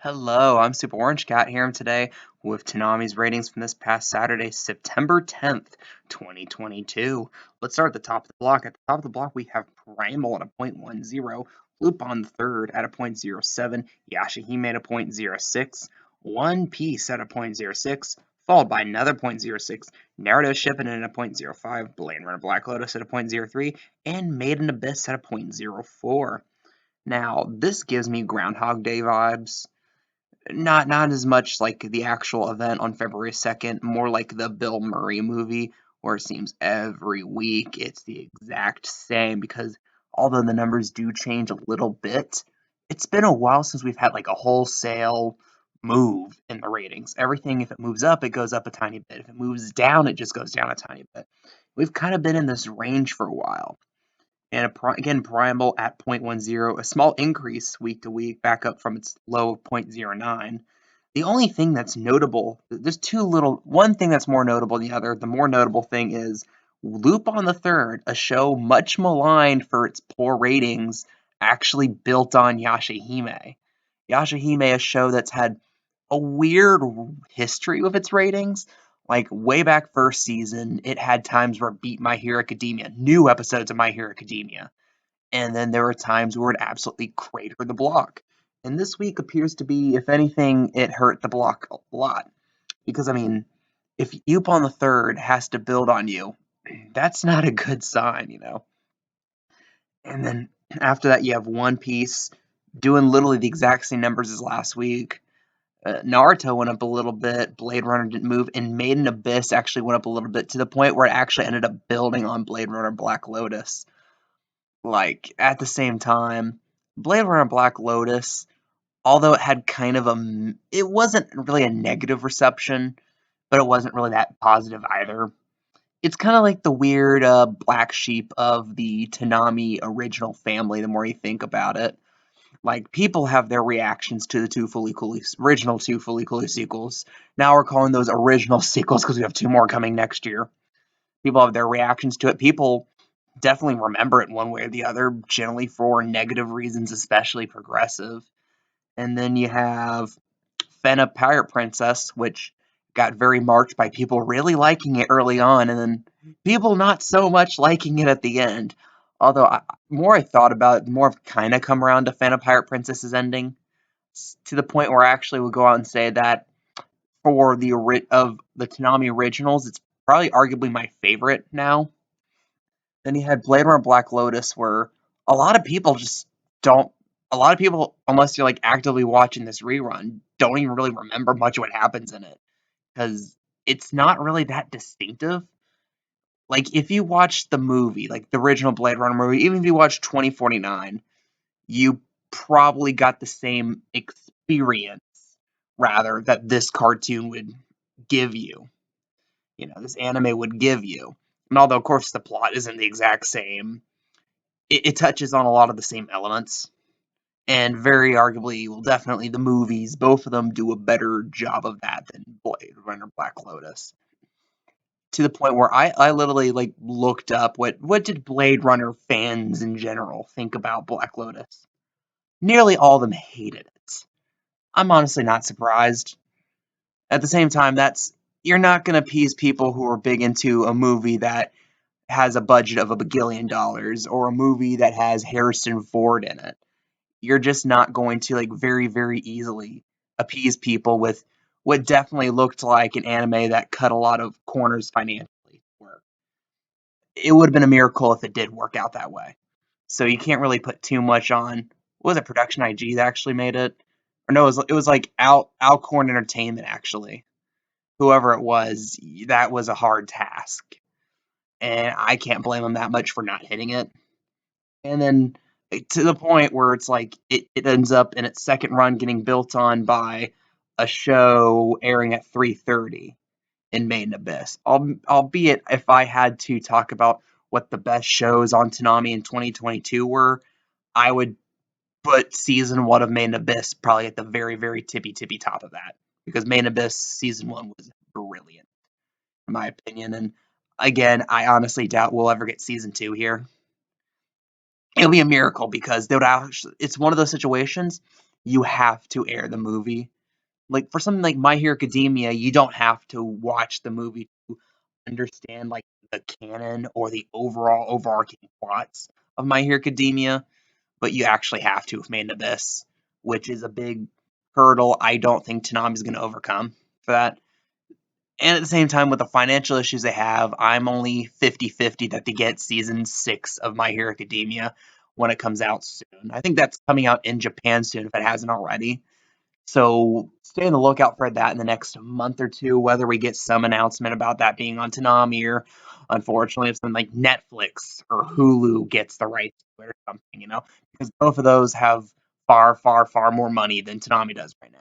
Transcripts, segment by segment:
Hello, I'm Super Orange Cat here today with Toonami's ratings from this past Saturday, September 10th, 2022. Let's start at the top of the block. At the top of the block, we have Primal at a 0.10, Lupin the Third at a 0.07, Yashahime at a 0.06, One Piece at a 0.06, followed by another 0.06, Naruto Shippuden at a 0.05, Blade Runner Black Lotus at a 0.03, and Made in Abyss at a 0.04. Now, this gives me Groundhog Day vibes. Not as much like the actual event on February 2nd, more like the Bill Murray movie, where it seems every week it's the exact same, because although the numbers do change a little bit, it's been a while since we've had like a wholesale move in the ratings. Everything, if it moves up, it goes up a tiny bit. If it moves down, it just goes down a tiny bit. We've kind of been in this range for a while. And again, Primal at 0.10, a small increase week to week, back up from its low of 0.09. The only thing that's notable, there's one thing that's more notable than the other. The more notable thing is Lupin the Third, a show much maligned for its poor ratings, actually built on Yashahime. Yashahime, a show that's had a weird history with its ratings. Like way back first season, it had times where it beat My Hero Academia, new episodes of My Hero Academia. And then there were times where it absolutely cratered the block. And this week appears to be, if anything, it hurt the block a lot. Because, I mean, if Yupon the Third has to build on you, that's not a good sign. And then after that, you have One Piece doing literally the exact same numbers as last week. Naruto went up a little bit, Blade Runner didn't move, and Made in Abyss actually went up a little bit to the point where it actually ended up building on Blade Runner Black Lotus. Like, at the same time, Blade Runner Black Lotus, although it had kind of it wasn't really a negative reception, but it wasn't really that positive either. It's kind of like the weird black sheep of the Toonami original family, the more you think about it. Like, people have their reactions to the original two Fully Cooley sequels. Now we're calling those original sequels because we have two more coming next year. People have their reactions to it. People definitely remember it one way or the other, generally for negative reasons, especially progressive. And then you have Fena Pirate Princess, which got very marked by people really liking it early on, and then people not so much liking it at the end. Although, more I thought about it, the more I've kind of come around to Fena Pirate Princess's ending, to the point where I actually would go out and say that for of the Toonami originals, it's probably arguably my favorite now. Then you had Blade Runner Black Lotus, where a lot of people just don't. A lot of people, unless you're like actively watching this rerun, don't even really remember much of what happens in it because it's not really that distinctive. Like if you watch the movie, like the original Blade Runner movie, even if you watch 2049, you probably got the same experience rather that this cartoon would give you. This anime would give you. And although of course the plot isn't the exact same, it touches on a lot of the same elements. And very arguably, well, definitely the movies, both of them do a better job of that than Blade Runner Black Lotus. To the point where I literally like looked up what did Blade Runner fans in general think about Black Lotus. Nearly all of them hated it. I'm honestly not surprised. At the same time, you're not gonna appease people who are big into a movie that has a budget of $1 billion or a movie that has Harrison Ford in it. You're just not going to like very, very easily appease people with what definitely looked like an anime that cut a lot of corners financially. Where it would have been a miracle if it did work out that way. So you can't really put too much on. What was it? Production IG that actually made it, or no? It was like Alcorn Entertainment actually. Whoever it was, that was a hard task, and I can't blame them that much for not hitting it. And then to the point where it's like it ends up in its second run getting built on by a show airing at 3:30 in Made in Abyss. Albeit, if I had to talk about what the best shows on Toonami in 2022 were, I would put season one of Made in Abyss probably at the very, very tippy top of that, because Made in Abyss season one was brilliant in my opinion. And again, I honestly doubt we'll ever get season two here. It'll be a miracle because they would actually, it's one of those situations you have to air the movie. Like for something like My Hero Academia, you don't have to watch the movie to understand like the canon or the overall overarching plots of My Hero Academia, but you actually have to with Made in Abyss, which is a big hurdle I don't think Toonami's going to overcome for that. And at the same time, with the financial issues they have, I'm only 50-50 that they get season 6 of My Hero Academia when it comes out soon. I think that's coming out in Japan soon if it hasn't already. So stay on the lookout for that in the next month or two, whether we get some announcement about that being on Toonami or unfortunately if something like Netflix or Hulu gets the rights to it or something, because both of those have far, far, far more money than Toonami does right now.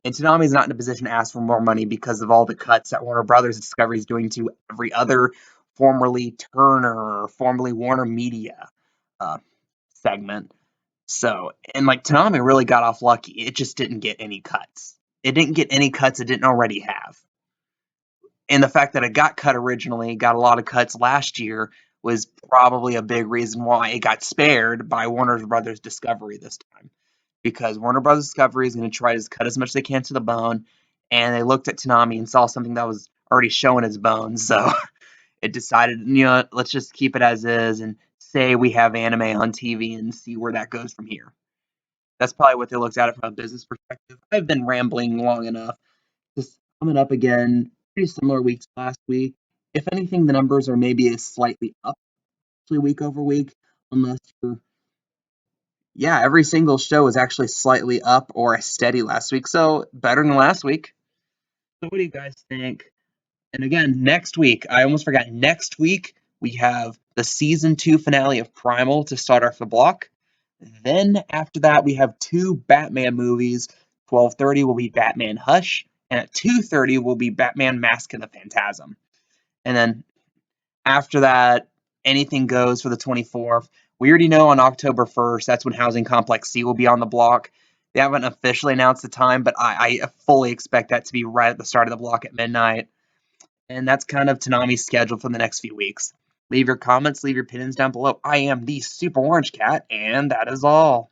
And Toonami is not in a position to ask for more money because of all the cuts that Warner Brothers Discovery is doing to every other formerly Turner or formerly Warner Media uh, segment. So, and like Toonami really got off lucky. It just didn't get any cuts. It didn't get any cuts it didn't already have. And the fact that it got cut originally, got a lot of cuts last year, was probably a big reason why it got spared by Warner Brothers Discovery this time. Because Warner Brothers Discovery is going to try to cut as much as they can to the bone, and they looked at Toonami and saw something that was already showing its bones, so it decided, let's just keep it as is and say we have anime on TV and see where that goes from here. That's probably what they looked at it from a business perspective. I've been rambling long enough. Just coming up again, pretty similar week to last week. If anything, the numbers are maybe slightly up actually week over week, unless you're yeah, every single show was actually slightly up or steady last week, so better than last week. So what do you guys think? And again, next week, I almost forgot, next week we have the season 2 finale of Primal to start off the block. Then after that, we have 2 Batman movies. 12:30 will be Batman Hush, and at 2:30 will be Batman Mask of the Phantasm. And then after that, anything goes for the 24th. We already know on October 1st, that's when Housing Complex C will be on the block. They haven't officially announced the time, but I fully expect that to be right at the start of the block at midnight. And that's kind of Toonami's schedule for the next few weeks. Leave your comments, leave your opinions down below. I am the Super Orange Cat, and that is all.